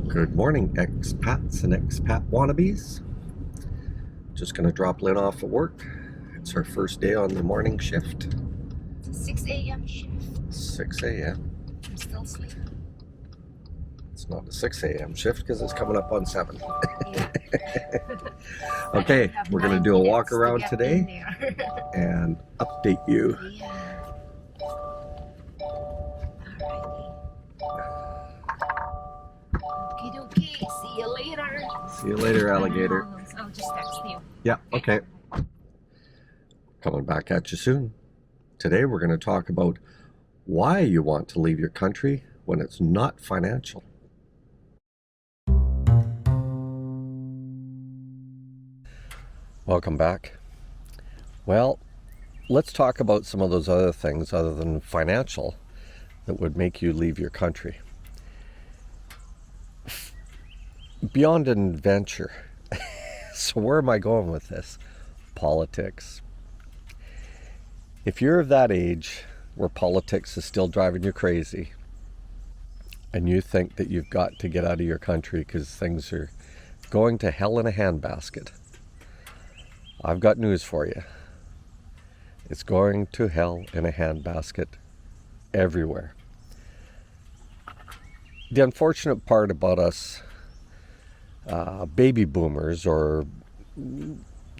Good morning, expats and expat wannabes. Just going to drop Lynn off at work. It's her first day on the morning shift. 6 a.m. shift. 6 a.m. I'm still sleeping. It's not a 6 a.m. shift because it's coming up on 7. Yeah. Okay, we're going to do a walk around today and update you. Yeah. Alrighty. Okay. See you later. See you later, alligator. I'll just text you. Yeah, okay. Coming back at you soon. Today we're going to talk about why you want to leave your country when it's not financial. Welcome back. Well, let's talk about some of those other things other than financial that would make you leave your country. Beyond an adventure. So where am I going with this? Politics. If you're of that age where politics is still driving you crazy and you think that you've got to get out of your country because things are going to hell in a handbasket, I've got news for you. It's going to hell in a handbasket everywhere. The unfortunate part about us baby boomers or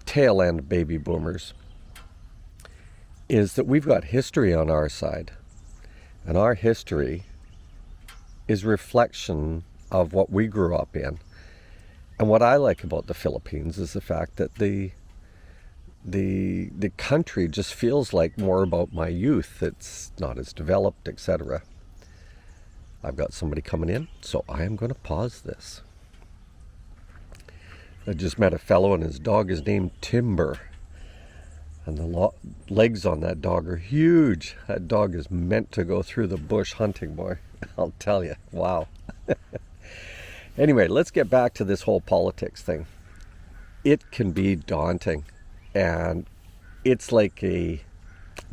tail end baby boomers is that we've got history on our side, and our history is reflection of what we grew up in. And what I like about the Philippines is the fact that the country just feels like more about my youth. It's not as developed, etc. I've got somebody coming in, so I am going to pause this. I just met a fellow and his dog is named Timber. And the legs on that dog are huge. That dog is meant to go through the bush hunting, boy. I'll tell you. Wow. Anyway, let's get back to this whole politics thing. It can be daunting. And it's like a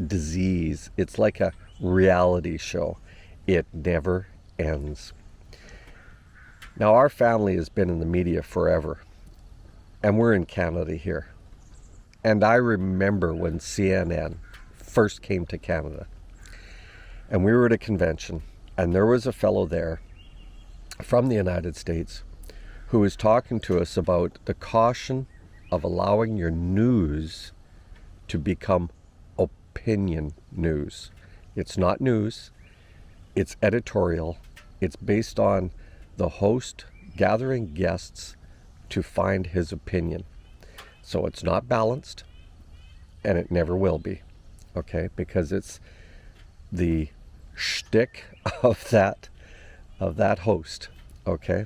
disease. It's like a reality show. It never ends. Now, our family has been in the media forever. And we're in Canada here. And I remember when CNN first came to Canada. And we were at a convention. And there was a fellow there from the United States who was talking to us about the caution of allowing your news to become opinion news. It's not news. It's editorial. It's based on the host gathering guests to find his opinion. So it's not balanced, and it never will be, okay? Because it's the shtick of that host, okay?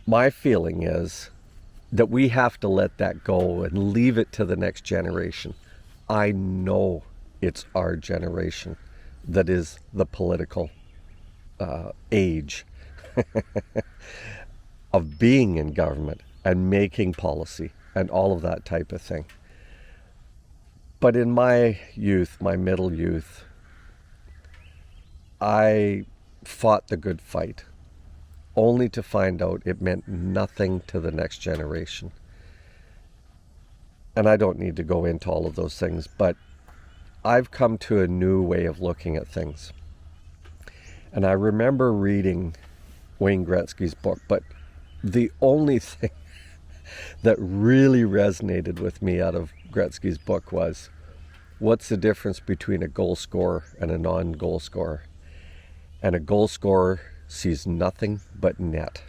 My feeling is that we have to let that go and leave it to the next generation. I know it's our generation that is the political age of being in government and making policy and all of that type of thing. But in my youth, my middle youth, I fought the good fight, only to find out it meant nothing to the next generation. And I don't need to go into all of those things, but I've come to a new way of looking at things. And I remember reading Wayne Gretzky's book, but the only thing that really resonated with me out of Gretzky's book was, what's the difference between a goal scorer and a non-goal scorer? And a goal scorer sees nothing but net.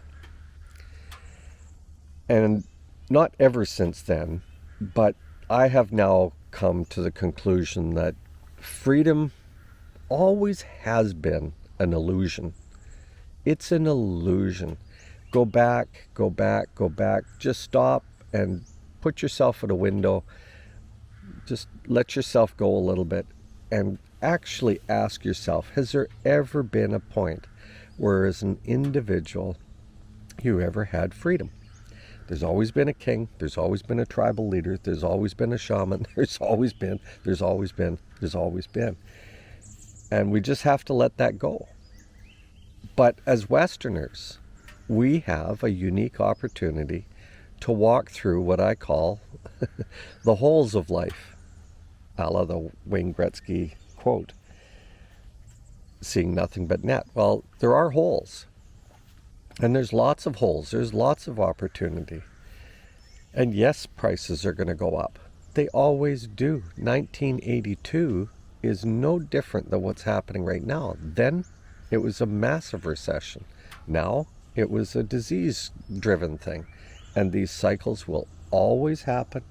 And not ever since then, but I have now come to the conclusion that freedom always has been an illusion. It's an illusion. Go back, go back, go back. Just stop and put yourself at a window. Just let yourself go a little bit and actually ask yourself, has there ever been a point where as an individual you ever had freedom? There's always been a king. There's always been a tribal leader. There's always been a shaman. There's always been. And we just have to let that go. But as Westerners, we have a unique opportunity to walk through what I call the holes of life, a la the Wayne Gretzky quote, seeing nothing but net. Well, there are holes, and there's lots of holes. There's lots of opportunity. And yes, prices are going to go up. They always do. 1982 is no different than what's happening right now. Then it was a massive recession. Now it was a disease-driven thing. And these cycles will always happen.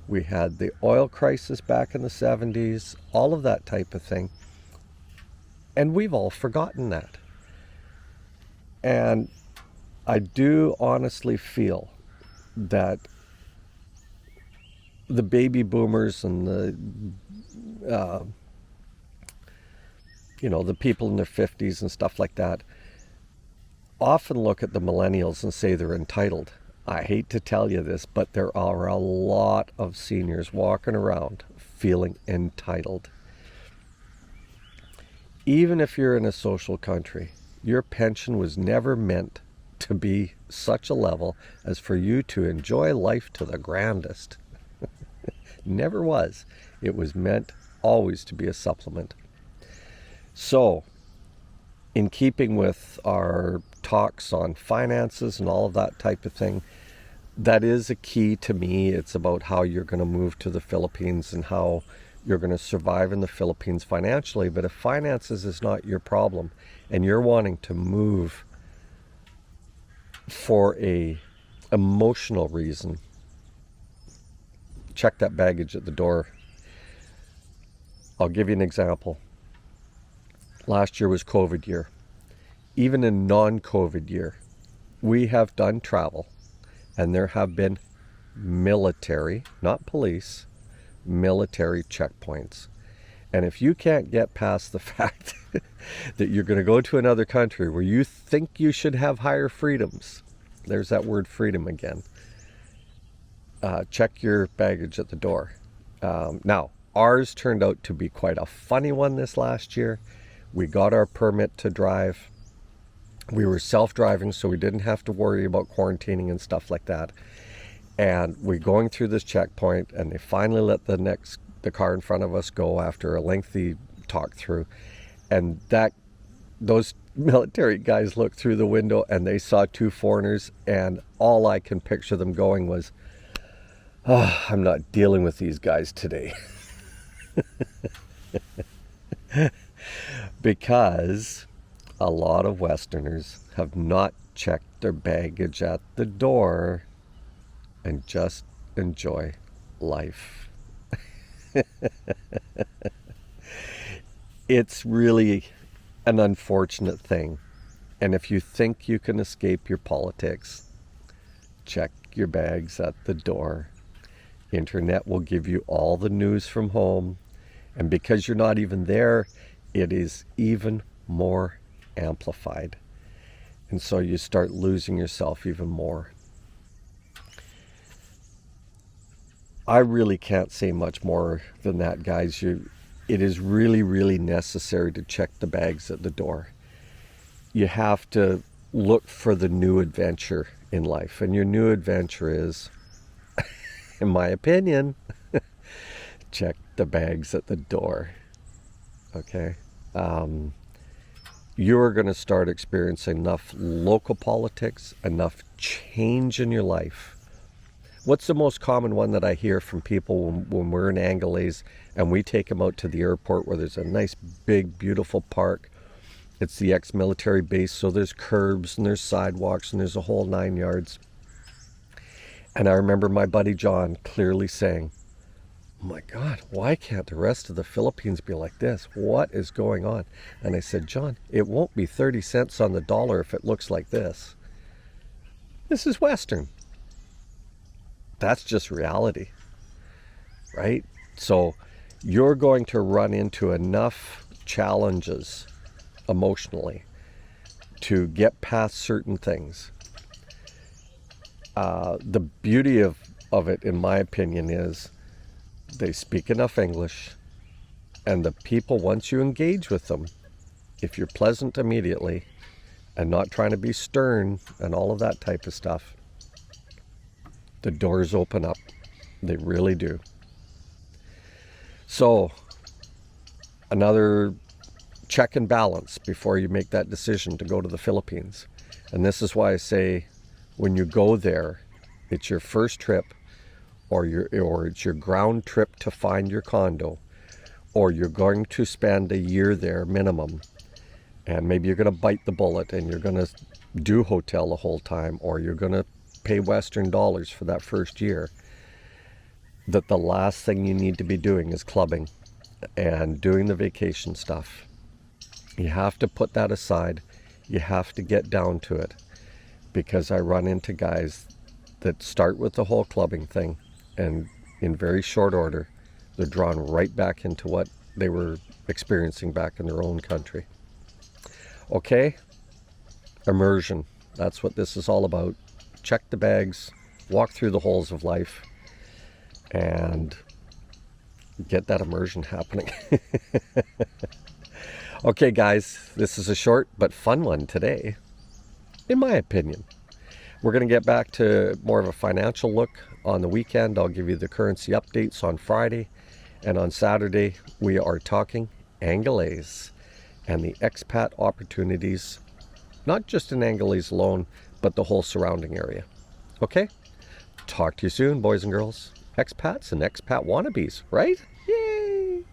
We had the oil crisis back in the 70s, all of that type of thing. And we've all forgotten that. And I do honestly feel that the baby boomers and the people in their 50s and stuff like that often look at the millennials and say they're entitled. I hate to tell you this, but there are a lot of seniors walking around feeling entitled. Even if you're in a social country, your pension was never meant to be such a level as for you to enjoy life to the grandest. Never was. It was meant always to be a supplement. So, in keeping with our talks on finances and all of that type of thing, that is a key to me. It's about how you're going to move to the Philippines and how you're going to survive in the Philippines financially. But if finances is not your problem and you're wanting to move for a emotional reason, check that baggage at the door. I'll give you an example. Last year was COVID year. Even in non-COVID year, we have done travel, and there have been military, not police, military checkpoints. And if you can't get past the fact that you're going to go to another country where you think you should have higher freedoms, there's that word freedom again, check your baggage at the door. Now, ours turned out to be quite a funny one this last year. We got our permit to drive. We were self-driving, so we didn't have to worry about quarantining and stuff like that. And we're going through this checkpoint, and they finally let the car in front of us go after a lengthy talk through. And those military guys looked through the window and they saw two foreigners, and all I can picture them going was, "Oh, I'm not dealing with these guys today." Because a lot of Westerners have not checked their baggage at the door and just enjoy life. It's really an unfortunate thing. And if you think you can escape your politics, check your bags at the door. Internet will give you all the news from home. And because you're not even there, it is even more amplified. And so you start losing yourself even more. I really can't say much more than that, guys. It is really, really necessary to check the bags at the door. You have to look for the new adventure in life. And your new adventure is, in my opinion, check the bags at the door. Okay? You're going to start experiencing enough local politics, enough change in your life. What's the most common one that I hear from people when we're in Angolaise and we take them out to the airport where there's a nice, big, beautiful park? It's the ex-military base, so there's curbs and there's sidewalks and there's a whole 9 yards. And I remember my buddy John clearly saying, "Oh my God, why can't the rest of the Philippines be like this? What is going on?" And I said, "John, it won't be 30 cents on the dollar if it looks like this. This is Western." That's just reality, right? So you're going to run into enough challenges emotionally to get past certain things. The beauty of it, in my opinion, is they speak enough English, and the people, once you engage with them, if you're pleasant immediately, and not trying to be stern and all of that type of stuff, the doors open up. They really do. So, another check and balance before you make that decision to go to the Philippines. And this is why I say, when you go there, it's your first trip, or it's your ground trip to find your condo, or you're going to spend a year there minimum, and maybe you're going to bite the bullet and you're going to do hotel the whole time, or you're going to pay Western dollars for that first year, that the last thing you need to be doing is clubbing and doing the vacation stuff. You have to put that aside. You have to get down to it, because I run into guys that start with the whole clubbing thing, and in very short order, they're drawn right back into what they were experiencing back in their own country. Okay, immersion. That's what this is all about. Check the bags, walk through the holes of life, and get that immersion happening. Okay, guys, this is a short but fun one today, in my opinion. We're going to get back to more of a financial look on the weekend. I'll give you the currency updates on Friday. And on Saturday, we are talking Angolese and the expat opportunities, not just in Angolese alone, but the whole surrounding area. Okay? Talk to you soon, boys and girls. Expats and expat wannabes, right? Yay!